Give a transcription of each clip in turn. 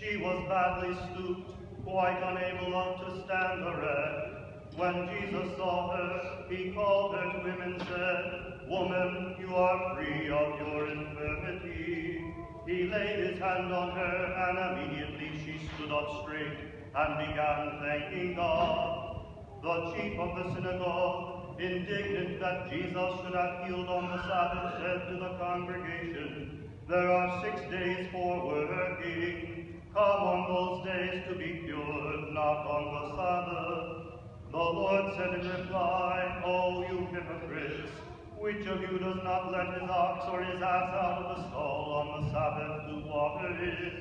She was badly stooped, quite unable to stand erect. When Jesus saw her, he called her to him and said, "Woman, you are free of your infirmity." He laid his hand on her, and immediately she stood up straight and began thanking God. The chief of the synagogue, indignant that Jesus should have healed on the Sabbath, said to the congregation, "There are 6 days for working. Come on those days to be cured, not on the Sabbath." The Lord said in reply, "O you hypocrites, which of you does not let his ox or his ass out of the stall on the Sabbath to water it?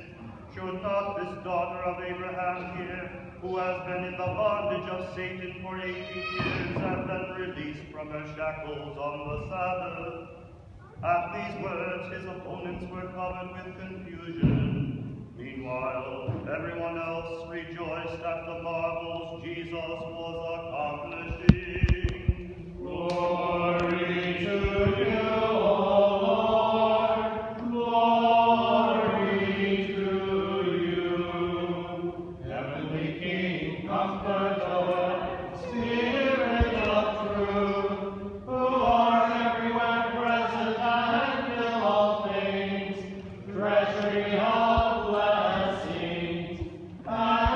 Should not this daughter of Abraham here, who has been in the bondage of Satan for 18 years, have been released from her shackles on the Sabbath?" At these words, his opponents were covered with confusion. Meanwhile, everyone else rejoiced at the marvels Jesus was